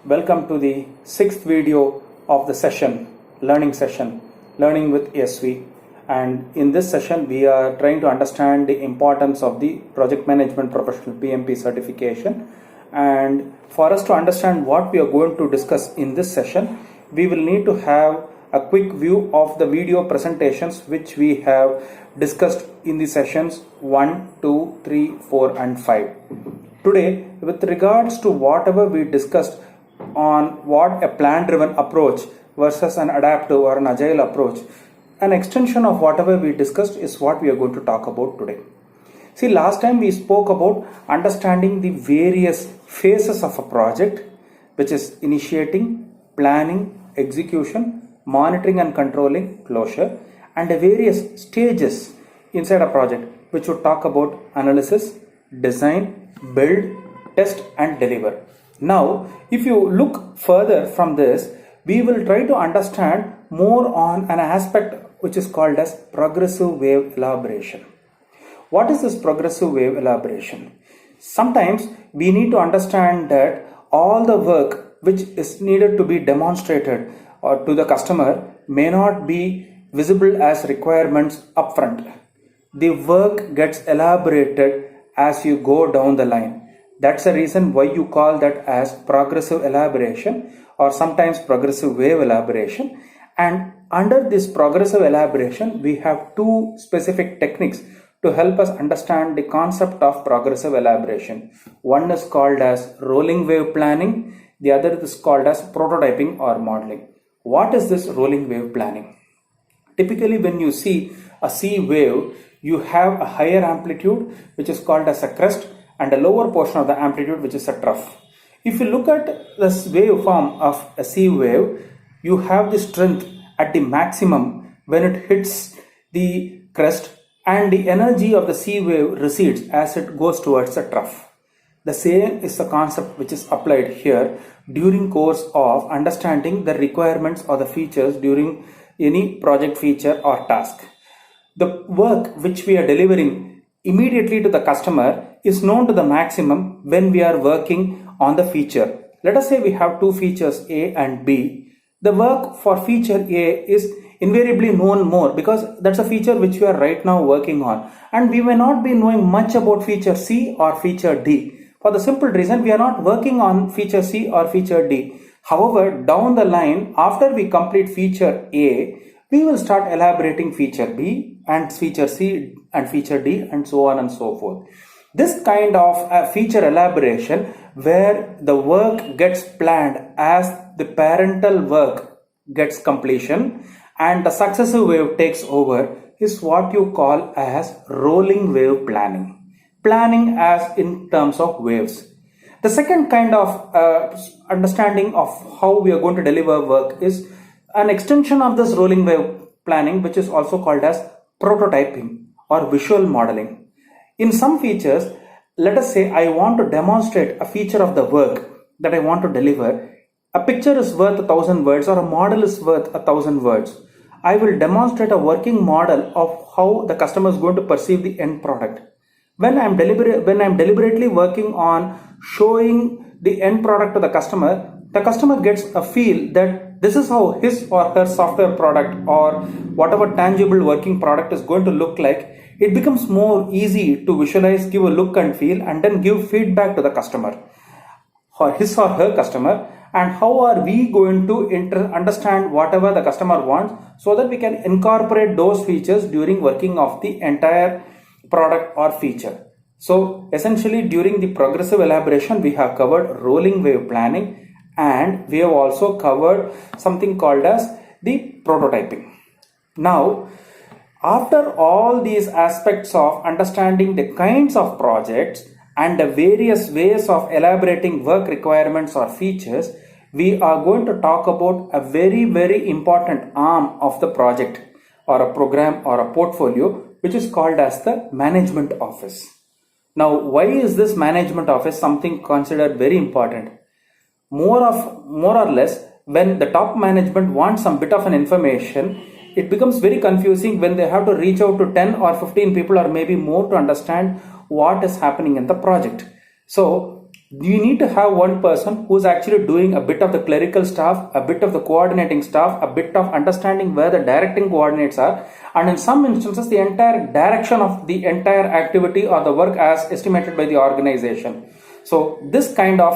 Welcome to the sixth video of the learning session, Learning with ESV. And in this session, we are trying to understand the importance of the Project Management Professional PMP certification. And for us to understand what we are going to discuss in this session, we will need to have a quick view of the video presentations which we have discussed in the sessions 1, 2, 3, 4 and 5. Today, with regards to whatever we discussed on what a plan-driven approach versus an adaptive or an agile approach, an extension of whatever we discussed is what we are going to talk about today. See, last time we spoke about understanding the various phases of a project, which is initiating, planning, execution, monitoring and controlling, closure, and the various stages inside a project, which would talk about analysis, design, build, test and deliver. Now, if you look further from this, we will try to understand more on an aspect which is called as progressive wave elaboration. What is this progressive wave elaboration? Sometimes we need to understand that all the work which is needed to be demonstrated or to the customer may not be visible as requirements upfront. The work gets elaborated as you go down the line. That's the reason why you call that as progressive elaboration or sometimes progressive wave elaboration. And under this progressive elaboration, we have two specific techniques to help us understand the concept of progressive elaboration. One is called as rolling wave planning. The other is called as prototyping or modeling. What is this rolling wave planning? Typically, when you see a sea wave, you have a higher amplitude, which is called as a crest, and a lower portion of the amplitude, which is a trough. If you look at this waveform of a sea wave, you have the strength at the maximum when it hits the crest, and the energy of the sea wave recedes as it goes towards the trough. The same is the concept which is applied here during course of understanding the requirements or the features during any project feature or task. The work which we are delivering immediately to the customer is known to the maximum when we are working on the feature. Let us say we have two features A and B. The work for feature A is invariably known more because that's a feature which we are right now working on, and we may not be knowing much about feature C or feature D. For the simple reason, we are not working on feature C or feature D. However, down the line, after we complete feature A, we will start elaborating feature B and feature C and feature D and so on and so forth. This kind of feature elaboration where the work gets planned as the parental work gets completion and the successive wave takes over is what you call as rolling wave planning. Planning as in terms of waves. The second kind of understanding of how we are going to deliver work is an extension of this rolling wave planning, which is also called as prototyping or visual modeling. In some features, let us say I want to demonstrate a feature of the work that I want to deliver. A picture is worth 1,000 words or a model is worth 1,000 words. I will demonstrate a working model of how the customer is going to perceive the end product. When I'm deliberately working on showing the end product to the customer gets a feel that this is how his or her software product or whatever tangible working product is going to look like. It becomes more easy to visualize, give a look and feel, and then give feedback to the customer or his or her customer. And how are we going to understand whatever the customer wants so that we can incorporate those features during working of the entire product or feature. So essentially during the progressive elaboration, we have covered rolling wave planning and we have also covered something called as the prototyping. Now, after all these aspects of understanding the kinds of projects and the various ways of elaborating work requirements or features, we are going to talk about a very, very important arm of the project or a program or a portfolio, which is called as the management office. Now, why is this management office something considered very important? More or less, when the top management wants some bit of an information, it becomes very confusing when they have to reach out to 10 or 15 people or maybe more to understand what is happening in the project. So You need to have one person who's actually doing a bit of the clerical stuff, a bit of the coordinating stuff, a bit of understanding where the directing coordinates are, and in some instances the entire direction of the entire activity or the work as estimated by the organization. So this kind of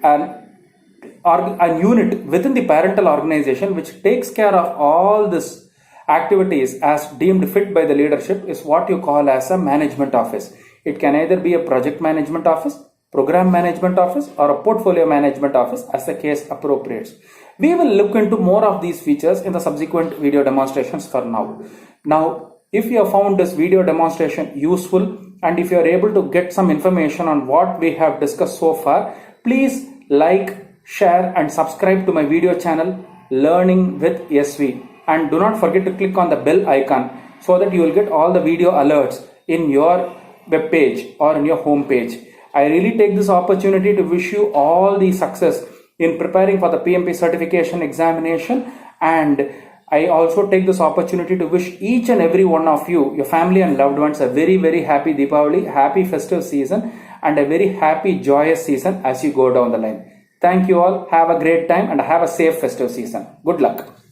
a unit within the parental organization which takes care of all this activities as deemed fit by the leadership is what you call as a management office. It can either be a project management office, program management office, or a portfolio management office as the case appropriates. We will look into more of these features in the subsequent video demonstrations for now. Now, if you have found this video demonstration useful and if you are able to get some information on what we have discussed so far, please like, share and subscribe to my video channel Learning with SV, and do not forget to click on the bell icon so that you will get all the video alerts in your web page or in your home page. I really take this opportunity to wish you all the success in preparing for the PMP certification examination, and I also take this opportunity to wish each and every one of you, your family and loved ones, a very, very happy Deepavali, happy festive season, and a very happy, joyous season as you go down the line. Thank you all. Have a great time and have a safe festive season. Good luck.